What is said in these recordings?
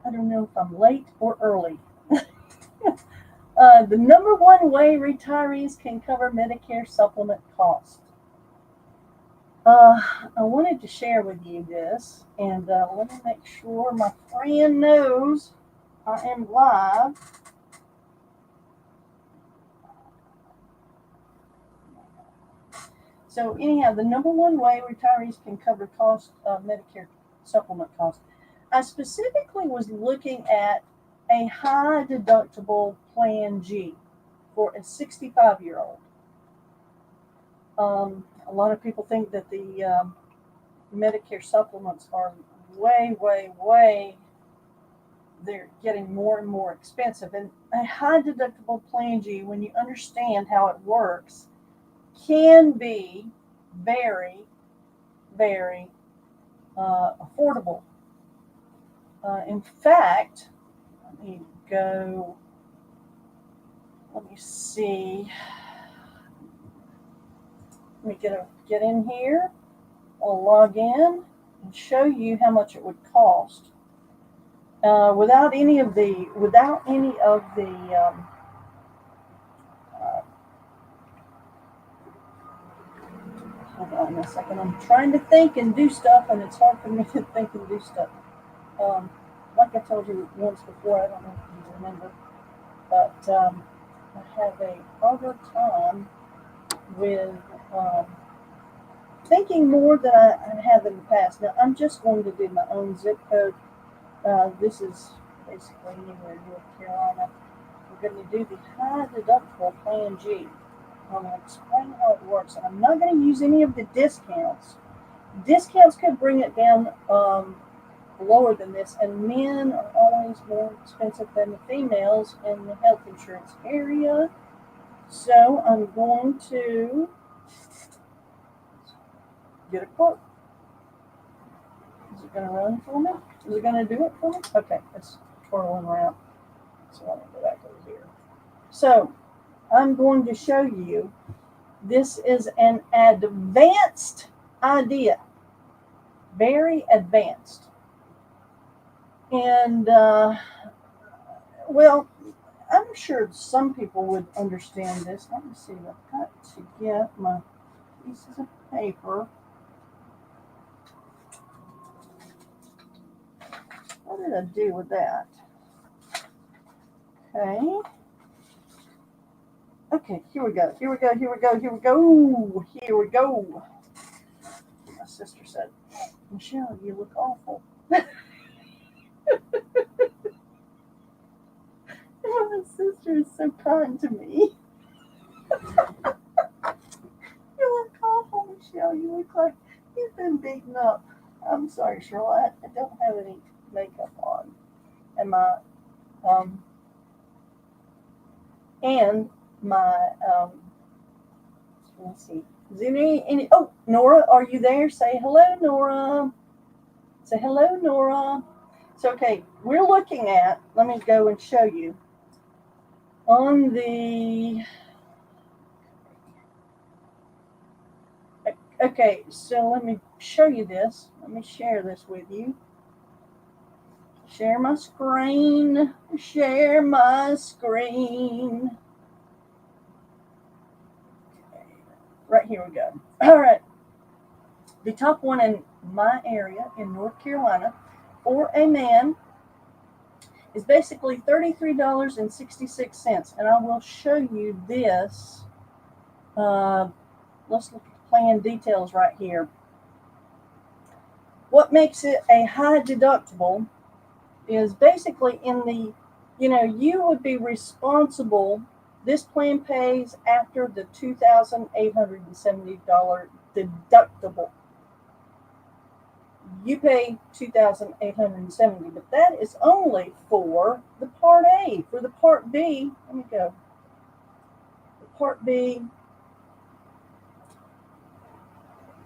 I don't know if I'm late or early. The number one way retirees can cover Medicare supplement costs. I wanted to share with you this, and let me make sure my friend knows I am live. So anyhow, the number one way retirees can cover cost of Medicare supplement costs. I specifically was looking at a high deductible Plan G for a 65-year-old. A lot of people think that the Medicare supplements are way, way, way, they're getting more and more expensive. And a high deductible Plan G, when you understand how it works, can be very, very affordable. In fact, let me go, let me see, let me get in here. I'll log in and show you how much it would cost without any of the uh, hold on a second. I'm trying to think and do stuff, and it's hard for me to think and do stuff. Um, like I told you once before, I don't know if you remember, but I have a harder time with um, thinking more than I have in the past. Now, I'm just going to do my own zip code. This is basically anywhere in North Carolina. We're going to do the high deductible Plan G. I'm going to explain how it works. And I'm not going to use any of the discounts. Discounts could bring it down lower than this, and men are always more expensive than the females in the health insurance area. So I'm going to get a quote. Is it going to run for me? Is it going to do it for me? Okay, it's twirling around. So let me go back over here. So I'm going to show you, this is an advanced idea, very advanced. And, well, I'm sure some people would understand this. Let me see, I've got to get my pieces of paper. What did I do with that? Okay. Okay, here we go. Here we go. Here we go. Here we go. Here we go. My sister said, Michelle, you look awful. My sister is so kind to me. You look awful, Michelle. You look like you've been beaten up. I'm sorry, Charlotte. I don't have any makeup on. And um, and my, let's see. Is there any, oh, Nora, are you there? Say hello, Nora. Say hello, Nora. So, okay, we're looking at, let me go and show you. On the, okay, so let me show you this. Let me share this with you. Share my screen. Share my screen. Okay, right here we go. All right. The top one in my area in North Carolina for a man is basically $33.66. And I will show you this. Let's look at the plan details right here. What makes it a high deductible is basically in the, you would be responsible. This plan pays after the $2,870 deductible. You pay $2,870, but that is only for the Part A. For the Part B, let me go. The Part B,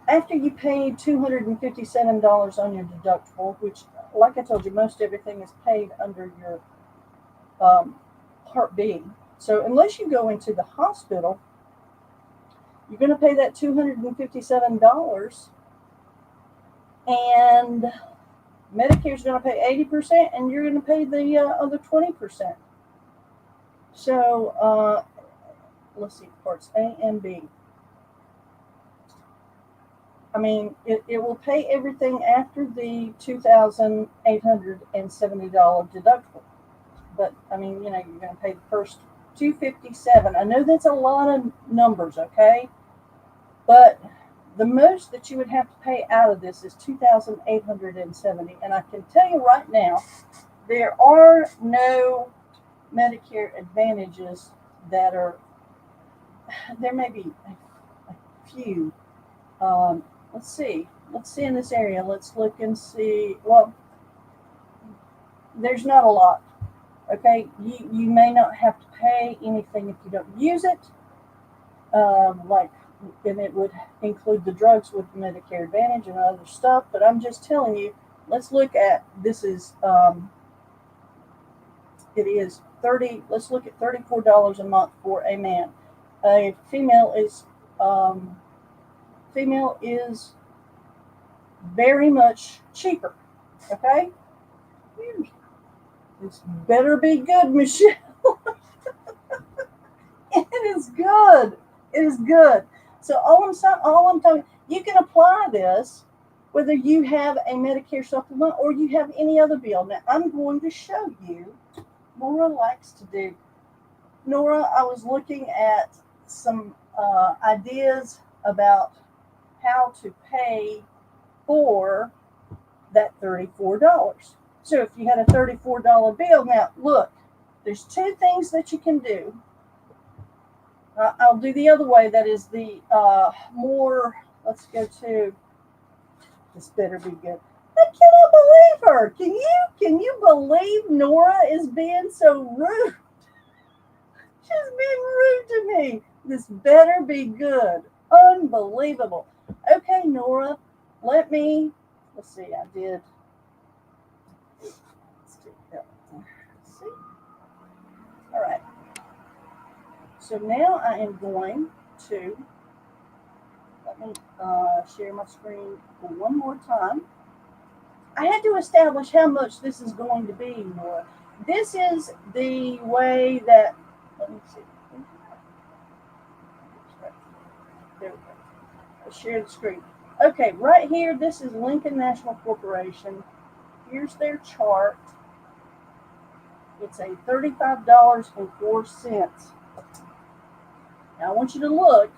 after you pay $257 on your deductible, which, like I told you, most everything is paid under your Part B. So unless you go into the hospital, you're going to pay that $257, and Medicare's going to pay 80%, and you're going to pay the other 20%. So let's see, parts A and B. I mean, it will pay everything after the $2,870 deductible. But I mean, you're going to pay the first $257. I know that's a lot of numbers, okay? But the most that you would have to pay out of this is $2,870. And I can tell you right now, there are no Medicare Advantages that are. There may be a few. Let's see. Let's see in this area. Let's look and see. Well, there's not a lot. Okay, you may not have to pay anything if you don't use it. Like, and it would include the drugs with Medicare Advantage and other stuff. But I'm just telling you. Let's look at this. It is 30. Let's look at $34 a month for a man. A female is very much cheaper. Okay, this better be good, Michelle. It is good. It is good. So all I'm talking, you can apply this whether you have a Medicare supplement or you have any other bill. Now I'm going to show you. Nora likes to do. Nora, I was looking at some ideas about how to pay for that $34. So if you had a $34 bill, now look, there's two things that you can do. I'll do the other way. That is the more. Let's go to. This better be good. I cannot believe her. Can you believe Nora is being so rude? She's being rude to me. This better be good. Unbelievable. Okay, Nora. Let's see. I did. Let's take that. Let's see. All right. So now I am going to let me share my screen for one more time. I had to establish how much this is going to be, Nora. This is the way that. Let me see. There we go. I'll share the screen. Okay, right here, this is Lincoln National Corporation. Here's their chart. It's a $35.04. Now I want you to look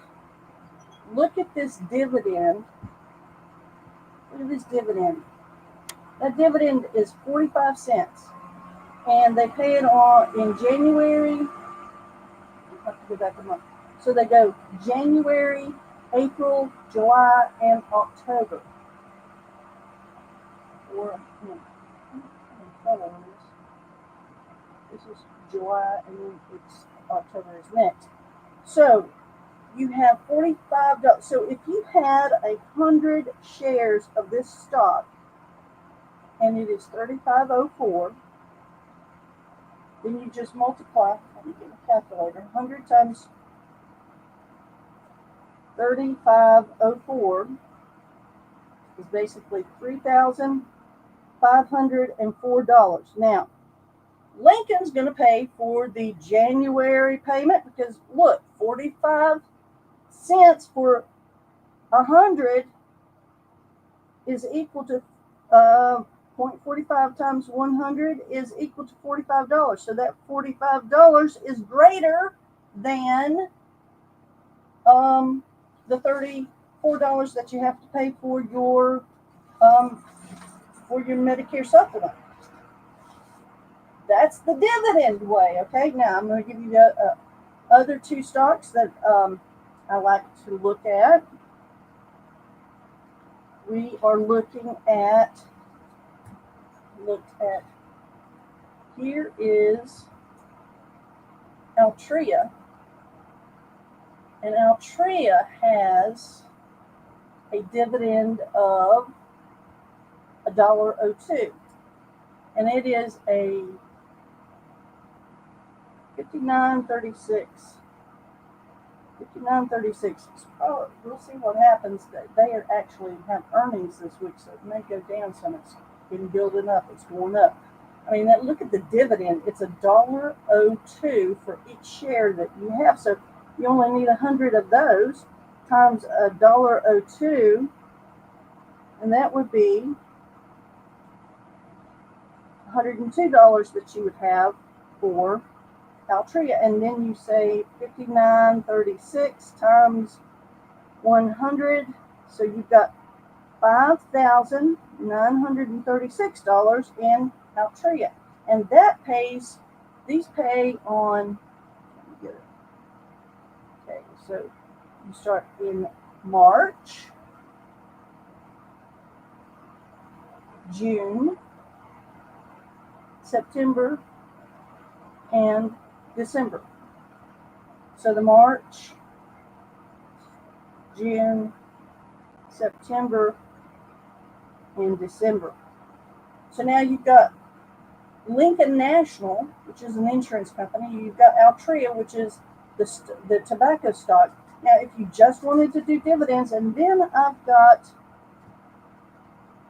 at this dividend. Look at this dividend. That dividend is 45 cents. And they pay it in January. I have to go back a month. So they go January, April, July, and October. This is July, and then October is next. So you have $45. So if you had 100 shares of this stock, and it is $35.04, then you just multiply. Let me get a calculator. 100 times $35.04 is basically $3,504. Now, Lincoln's going to pay for the January payment because look, 45 cents for 100 is equal to 0.45 times 100 is equal to $45. So that $45 is greater than the $34 that you have to pay for your Medicare supplement. That's the dividend way. Okay, now I'm going to give you the other two stocks that I like to look at. We are looking at. Here is Altria. And Altria has a dividend of $1.02. And it is a 59.36. 59.36. We'll see what happens. They actually have earnings this week, so it may go down some. It's been building up. It's going up. I mean, look at the dividend. It's $1.02 for each share that you have. So you only need 100 of those times $1.02, and that would be $102 that you would have for Altria. And then you say 59.36 times 100. So you've got $5,936 in Altria. And that pays, these pay on, let me get it. Okay, so you start in March, June, September, and December. So the March, June, September, and December. So now you've got Lincoln National, which is an insurance company. You've got Altria, which is the tobacco stock. Now, if you just wanted to do dividends, and then I've got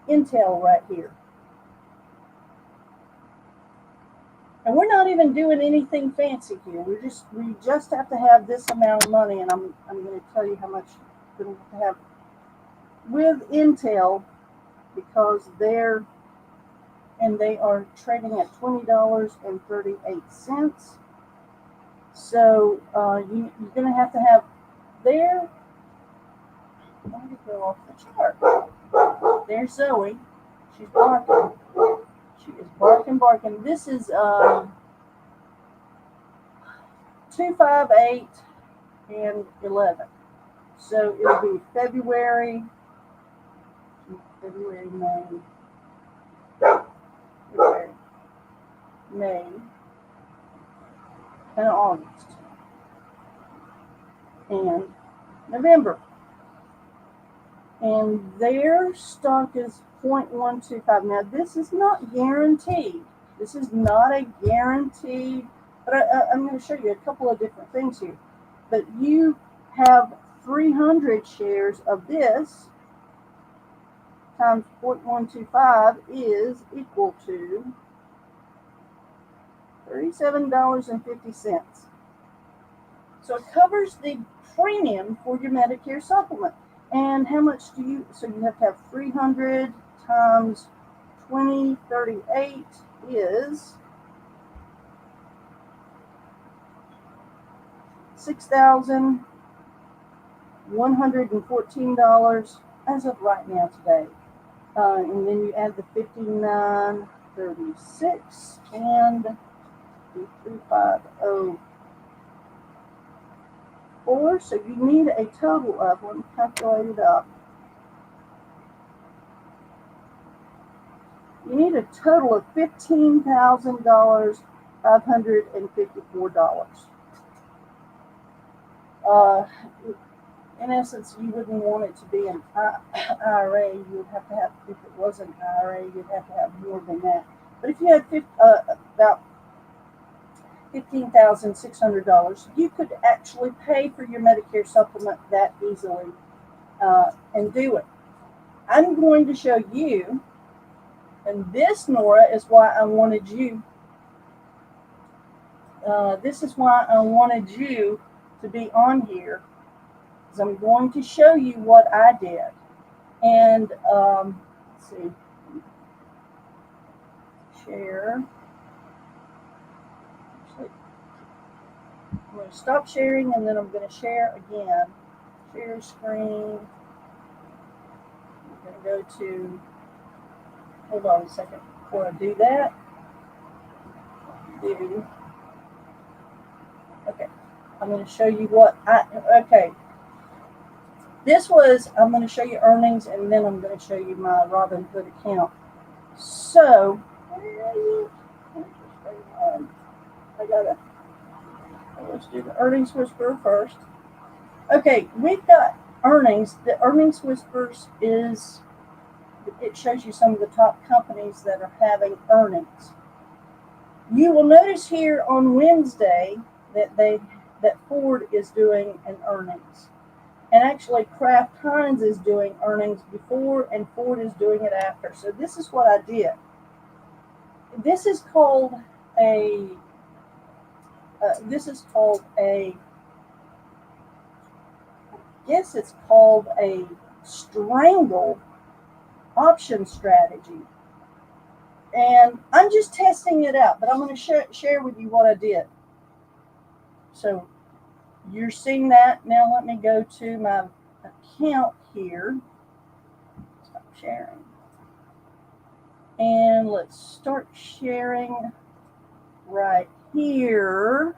Intel right here. And we're not even doing anything fancy here. We just have to have this amount of money, and I'm going to tell you how much we're going to have with Intel, because they are trading at $20.38. So you're going to have there. Let me go off the chart. There's Zoe. She's barking. She is barking. This is 2, 5, 8, and 11. So it'll be February, May, and August, and November. And their stock is 0.125. Now, this is not guaranteed. This is not a guaranteed, but I'm going to show you a couple of different things here. But you have 300 shares of this times 0.125 is equal to $37.50. So it covers the premium for your Medicare supplement. And how much so you have to have 300 times 2038 is $6,114 as of right now today. And then you add the 59.36 and the 3504. So you need a total of, let me calculate it up. You need a total of $15,554. In essence, you wouldn't want it to be an IRA. You would have to have, if it was an IRA, you'd have to have more than that. But if you had about $15,600, you could actually pay for your Medicare supplement that easily and do it. I'm going to show you, and this, Nora, is why I wanted you. This is why I wanted you to be on here. I'm going to show you what I did. And let's see. Share. I'm going to stop sharing, and then I'm going to share again. Share screen. I'm going to go to, hold on a second before I do that. Okay. I'm going to show you okay. I'm going to show you earnings, and then I'm going to show you my Robinhood account. So, let's do the earnings whisperer first. Okay, we've got earnings. The earnings whispers it shows you some of the top companies that are having earnings. You will notice here on Wednesday that Ford is doing an earnings. And actually, Kraft Heinz is doing earnings before, and Ford is doing it after. So this is what I did. This is called a. This is called a. Guess it's called a strangle option strategy. And I'm just testing it out, but I'm going to share with you what I did. So you're seeing that. Now let me go to my account here. Stop sharing. And let's start sharing right here.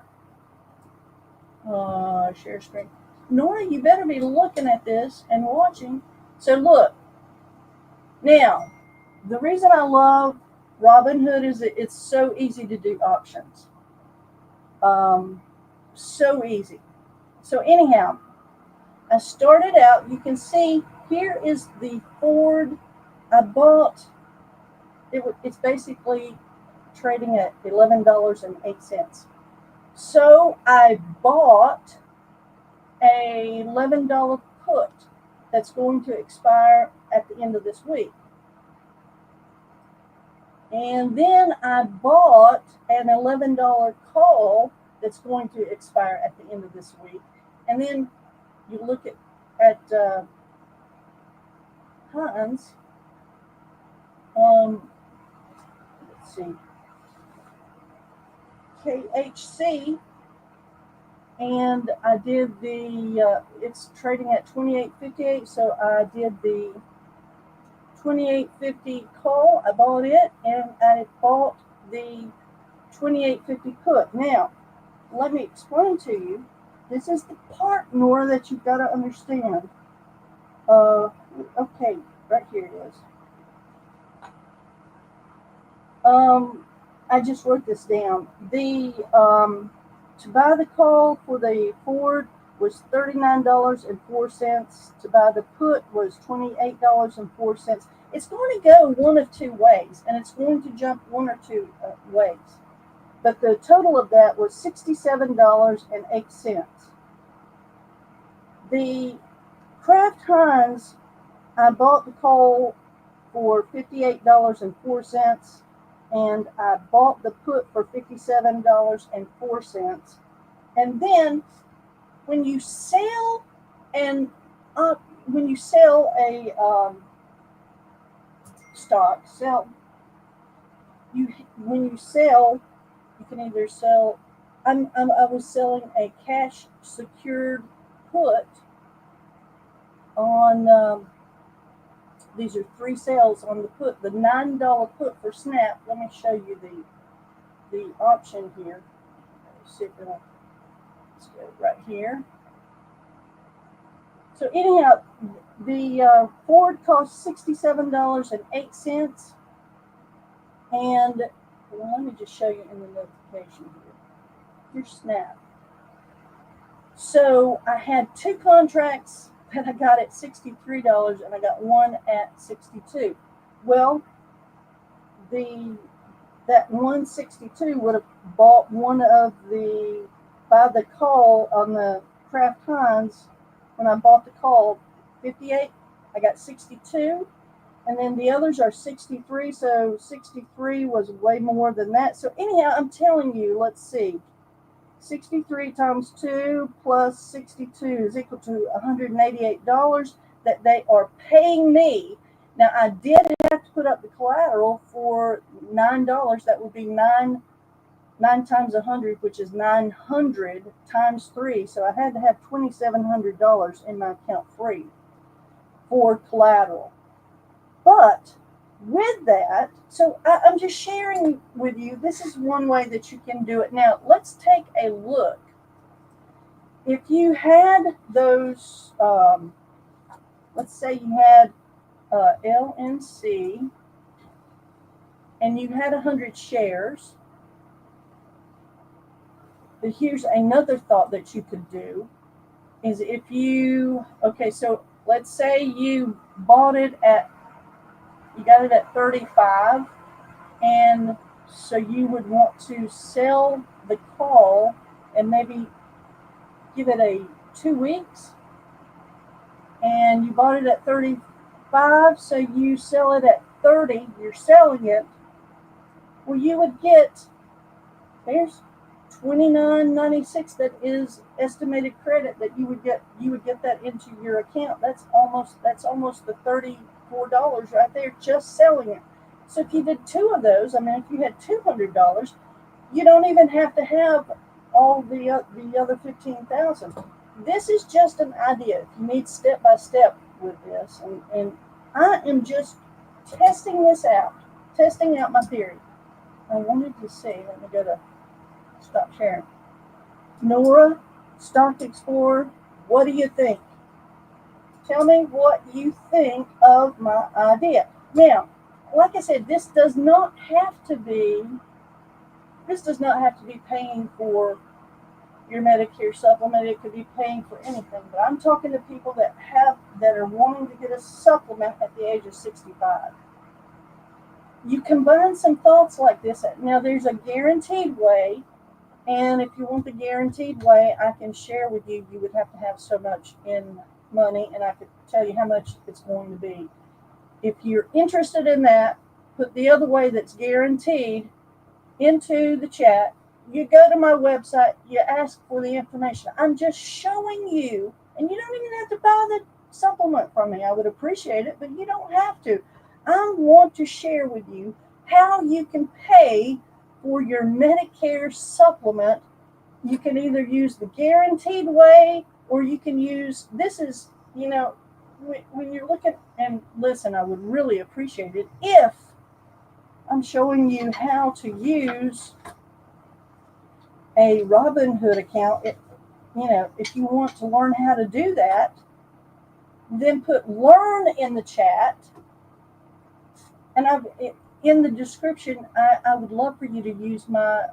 Share screen. Nora, you better be looking at this and watching. So look. Now, the reason I love Robinhood is that it's so easy to do options. So easy. So anyhow, I started out, you can see here is the Ford I bought. It's basically trading at $11.08. So I bought a $11 put that's going to expire at the end of this week. And then I bought an $11 call that's going to expire at the end of this week. And then you look at Heinz. Let's see. KHC. And I did the, it's trading at 28.58. So I did the 28.50 call. I bought it, and I bought the 28.50 put. Now, let me explain to you. This is the part, Nora, that you've got to understand. Okay, right here it is. I just wrote this down. The to buy the call for the Ford was $39.04. To buy the put was $28.04. It's going to go one of two ways, and it's going to jump one or two ways. But the total of that was $67.08. The Kraft Heinz, I bought the call for $58.04, and I bought the put for $57.04. And then when you sell a stock, when you sell, you can either sell. I was selling a cash secured put on. These are 3 sales on the put. The $9 put for Snap. Let me show you the option here. Let's see if it'll. Let's go right here. So anyhow, the Ford cost $67.08, and well, let me just show you in the notification here. Here's Snap. So I had 2 contracts that I got at $63, and I got one at $62. Well, that 162 would have bought one of the by the call on the Kraft Heinz. When I bought the call 58, I got 62, and then the others are 63. So 63 was way more than that. So anyhow, I'm telling you, let's see. 63 times 2 plus 62 is equal to $188 that they are paying me. Now, I did have to put up the collateral for $9. That would be 9 times 100, which is 900 times 3. So I had to have $2,700 in my account free for collateral. But with that, so I'm just sharing with you, this is one way that you can do it. Now, let's take a look. If you had those, let's say you had LNC, and you had 100 shares, but here's another thought that you could do, is if you, okay, so let's say you bought it at, you got it at 35, and so you would want to sell the call and maybe give it a 2 weeks. and you bought it at 35, so you sell it at 30, you're selling it, well, you would get, there's 29.96 that is estimated credit that you would get that into your account. That's almost the $34 right there just selling it. So if you did two of those, I mean, if you had $200, you don't even have to have all the other 15,000. This is just an idea. If you need step by step with this, and I am just testing this out, testing out my theory. I wanted to see. Let me go to stop sharing. Nora, Stock Explorer, what do you think? Tell me what you think of my idea. Now, like I said, this does not have to be paying for your Medicare supplement. It could be paying for anything. But I'm talking to people that are wanting to get a supplement at the age of 65. You combine some thoughts like this. Now, there's a guaranteed way, and if you want the guaranteed way, I can share with you. You would have to have so much in money, and I could tell you how much it's going to be. If you're interested in that, put the other way that's guaranteed into the chat. You go to my website, you ask for the information. I'm just showing you, and you don't even have to buy the supplement from me. I would appreciate it, but you don't have to. I want to share with you how you can pay for your Medicare supplement. You can either use the guaranteed way, or you can use, this is, when you're looking, and listen, I would really appreciate it if I'm showing you how to use a Robinhood account. If you want to learn how to do that, then put learn in the chat. And in the description, I would love for you to use my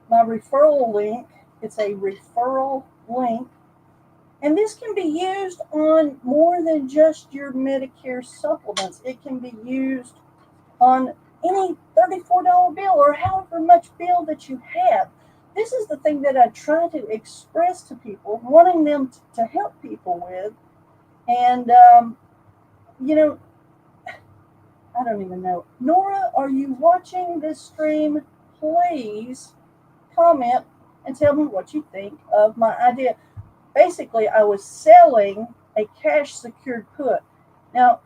referral link. It's a referral link. And this can be used on more than just your Medicare supplements. It can be used on any $34 bill or however much bill that you have. This is the thing that I try to express to people, wanting them to help people with. And, I don't even know. Nora, are you watching this stream? Please comment and tell me what you think of my idea. Basically, I was selling a cash secured put. Now,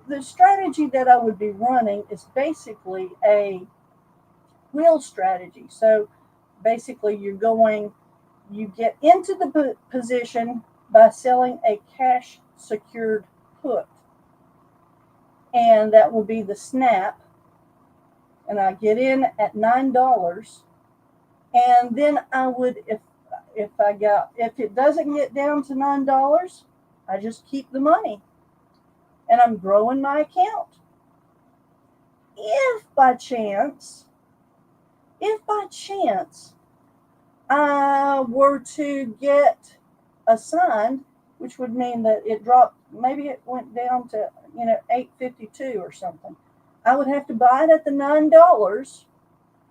the strategy that I would be running is basically a wheel strategy. So basically, you get into the position by selling a cash secured put. And that will be the snap. And I get in at $9. And then I would, if it doesn't get down to $9, I just keep the money. And I'm growing my account. If by chance I were to get assigned, which would mean that it dropped, maybe it went down to $8.52 or something, I would have to buy it at the $9,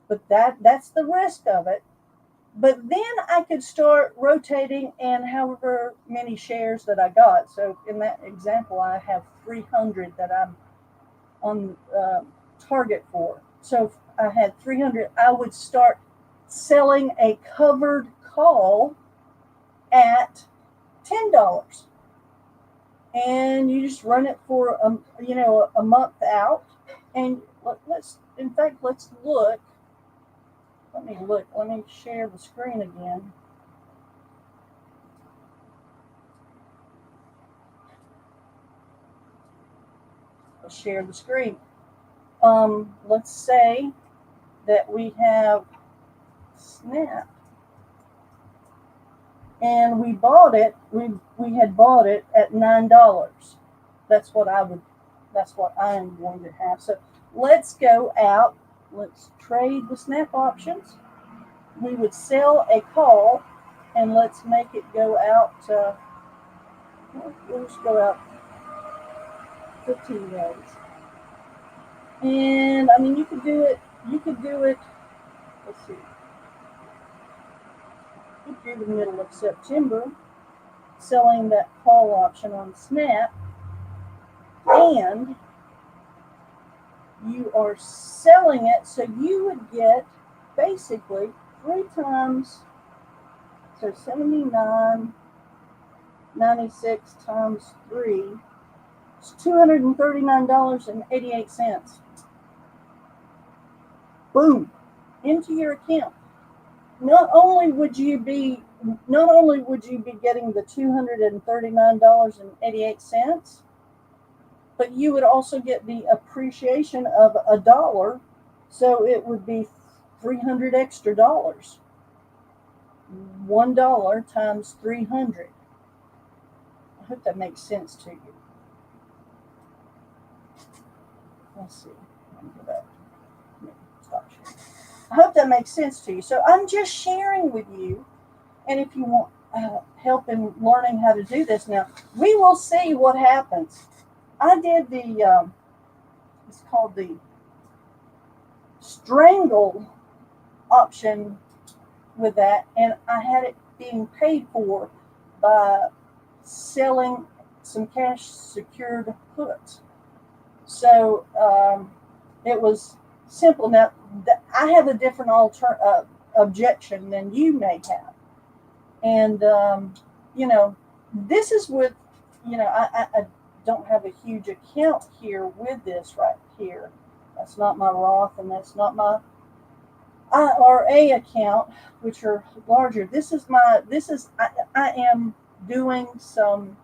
but that's the risk of it. But then I could start rotating and however many shares that I got. So in that example, I have 300 that I'm on target for. So if I had 300, I would start selling a covered call at $10. And you just run it for a month out. And let's look. Let me look. Let me share the screen again. Let's share the screen. Let's say that we have Snap, and we bought it. We had bought it at $9. That's what I am going to have. So let's go out. Let's trade the Snap options. We would sell a call, and let's make it go out. We'll just go out 15 days. And I mean, you could do it. Let's see. You could do the middle of September. selling that call option on Snap, and you are selling it so you would get basically 3 times, so 79.96 times 3, it's $239.88. Boom, into your account. Not only would you be getting the $239.88, but you would also get the appreciation of $1, so it would be 300 extra dollars. $1 times 300. I hope that makes sense to you. Let's see. Let me go back. Stop sharing. I hope that makes sense to you. So I'm just sharing with you, and if you want help in learning how to do this now, we will see what happens. I did the, it's called the strangle option with that, and I had it being paid for by selling some cash secured puts. So it was simple. Now, I have a different objection than you may have. And, this is with, I don't have a huge account here with this right here. That's not my Roth, and that's not my IRA account, which are larger. I am doing some,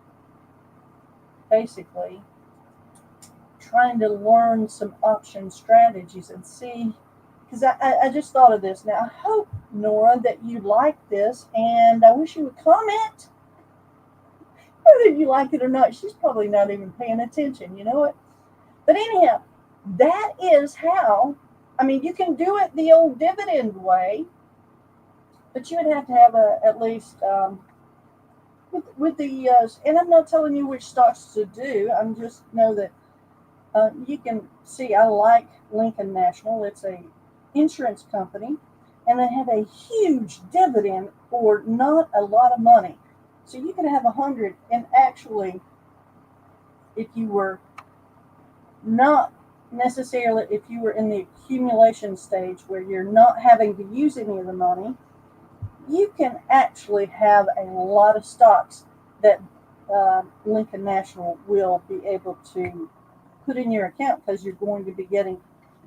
basically, trying to learn some option strategies and see, because I just thought of this. Now, I hope, Nora, that you like this, and I wish you would comment whether you like it or not. She's probably not even paying attention, you know it. But anyhow, that is how, you can do it the old dividend way, but you would have to have at least, with the, and I'm not telling you which stocks to do, I'm just know that you can see I like Lincoln National. It's a insurance company, and they have a huge dividend for not a lot of money. So you could have 100, and actually, if you were not necessarily, if you were in the accumulation stage where you're not having to use any of the money, you can actually have a lot of stocks that Lincoln National will be able to put in your account, because you're going to be getting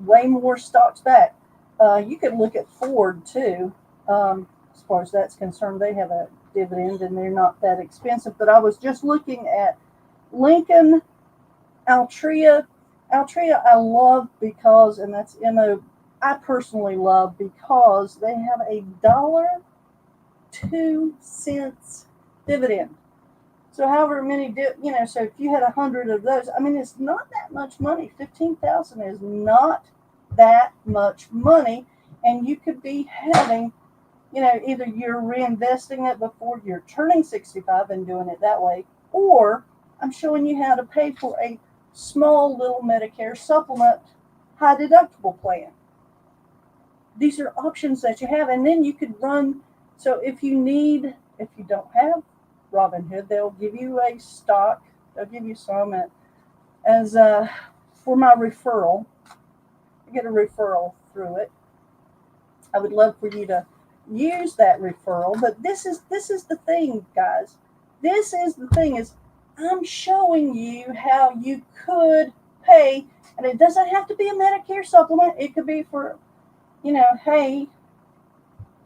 way more stocks back. You could look at Ford too. As far as that's concerned, they have a dividend and they're not that expensive. But I was just looking at Lincoln, Altria. Altria I love because, and that's I personally love because they have $1.02 dividend. So however many, so if you had 100 of those, it's not that much money. 15,000 is not that much money, and you could be having, either you're reinvesting it before you're turning 65 and doing it that way, or I'm showing you how to pay for a small little Medicare supplement high deductible plan. These are options that you have, and then you could run. So if you don't have Robinhood, they'll give you a stock. They'll give you some as for my referral. I get a referral through it. I would love for you to use that referral. But this is the thing, guys. This is the thing is I'm showing you how you could pay, and it doesn't have to be a Medicare supplement. It could be for, hey,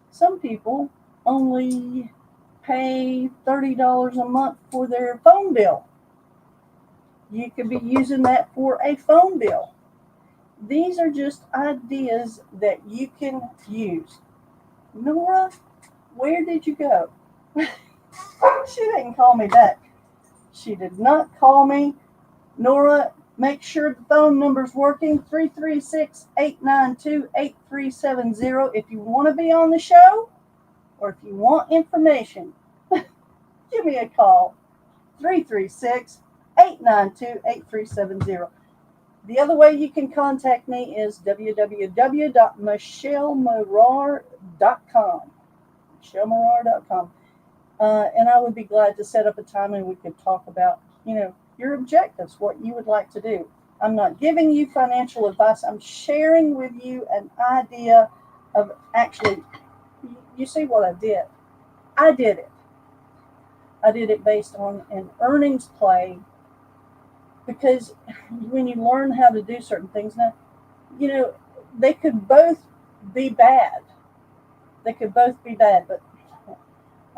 some people only pay $30 a month for their phone bill. You could be using that for a phone bill. These are just ideas that you can use. Nora, where did you go? She didn't call me back. She did not call me. Nora, make sure the phone number's working, 336-892-8370. If you want to be on the show, or if you want information, give me a call, 336-892-8370. The other way you can contact me is www.michellemorar.com. michellemorar.com. And I would be glad to set up a time and we could talk about, your objectives, what you would like to do. I'm not giving you financial advice. I'm sharing with you an idea of actually, you see what I did. I did it. I did it based on an earnings play because when you learn how to do certain things now, you know, they could both be bad. They could both be bad, but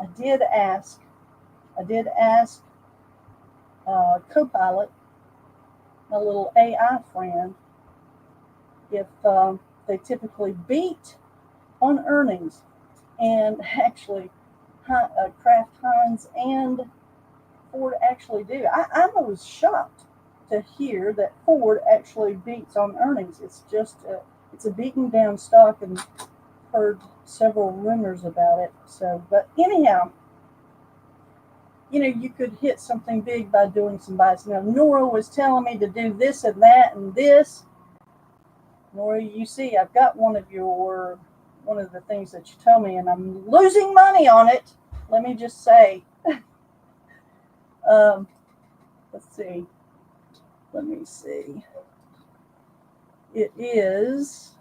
I did ask, I did ask Copilot, my little AI friend, if they typically beat on earnings. And actually, Kraft Heinz and Ford actually do. I was shocked to hear that Ford actually beats on earnings. It's just it's a beaten down stock, and heard several rumors about it. So, but anyhow, you could hit something big by doing some buys. Now, Nora was telling me to do this and that and this. Nora, you see, I've got one of the things that you told me, and I'm losing money on it. Let me just say. um, let's see. Let me see. It is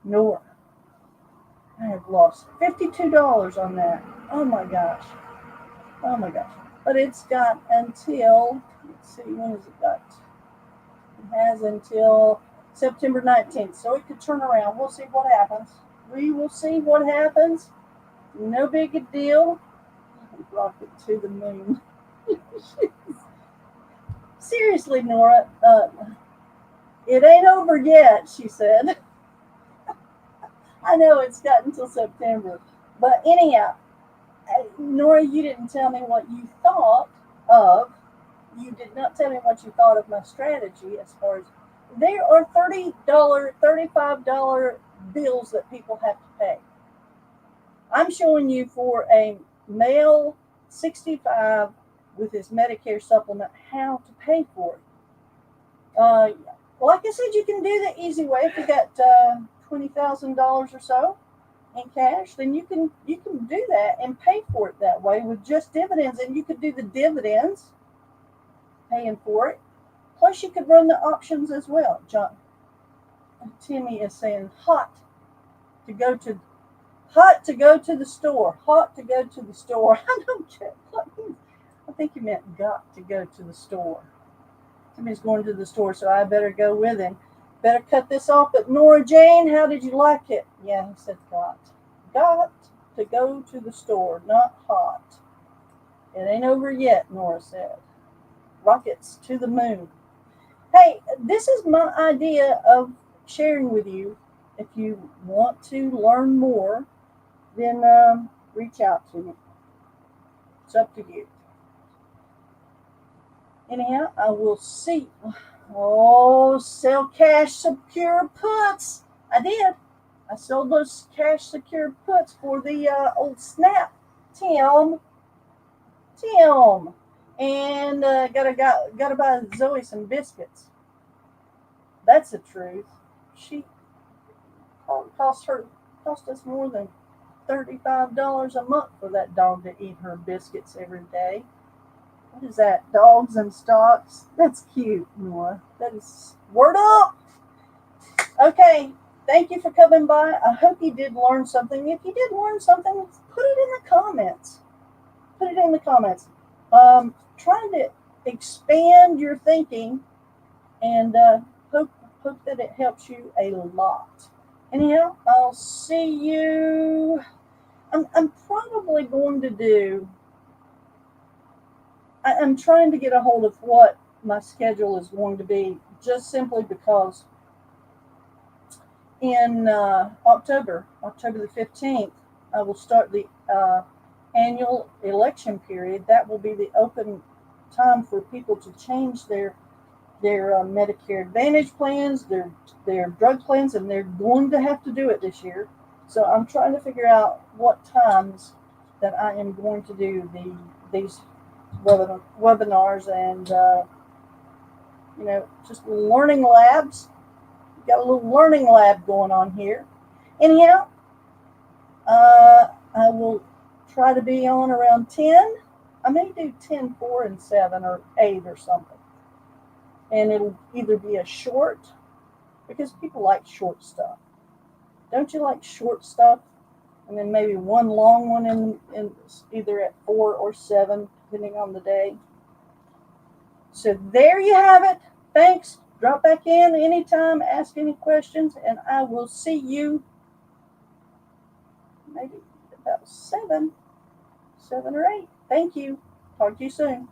Nora. I have lost $52 on that. Oh my gosh. Oh my gosh. But it's got until, let's see, when has it got? It has until September 19th. So it could turn around. We'll see what happens. We will see what happens. No big deal. Rocket to the moon. Seriously, Nora, it ain't over yet, she said. I know it's got until September. But anyhow, Nora, you didn't tell me what you thought of. You did not tell me what you thought of my strategy as far as there are $30, $35 bills that people have to pay. I'm showing you for a male 65 with his Medicare supplement how to pay for it. Like I said, you can do the easy way. If you got $20,000 or so in cash, then you can do that and pay for it that way with just dividends. And you could do the dividends, paying for it. Plus, you could run the options as well. Timmy is saying to go to hot to go to the store. Hot to go to the store. I don't care. I think he meant got to go to the store. Timmy's going to the store, so I better go with him. Better cut this off. But Nora Jane, how did you like it? Yeah, he said got. Got to go to the store, not hot. It ain't over yet, Nora said. Rockets to the moon. Hey, this is my idea of sharing with you. If you want to learn more, then reach out to me. It's up to you. Anyhow, I will see. Oh, sell cash secure puts. I did. I sold those cash secure puts for the old snap. Tim. And gotta buy Zoe some biscuits. That's the truth. She cost us more than $35 a month for that dog to eat her biscuits every day. What is that? Dogs and stocks? That's cute, Noah. That is word up. Okay. Thank you for coming by. I hope you did learn something. If you did learn something, put it in the comments. Put it in the comments. Trying to expand your thinking, and hope that it helps you a lot. Anyhow, I'll see you. I'm probably going to do. I'm trying to get a hold of what my schedule is going to be, just simply because in October the 15th, I will start the annual election period. That will be the open time for people to change their Medicare Advantage plans, their drug plans, and they're going to have to do it this year. So I'm trying to figure out what times that I am going to do these webinars and just learning labs. Got a little learning lab going on here. Anyhow, I will try to be on around 10. I may do 10, 4, and 7 or 8 or something. And it'll either be a short, because people like short stuff. Don't you like short stuff? And then maybe one long one in either at 4 or 7, depending on the day. So there you have it. Thanks. Drop back in anytime, ask any questions, and I will see you maybe about 7 or 8. Thank you. Talk to you soon.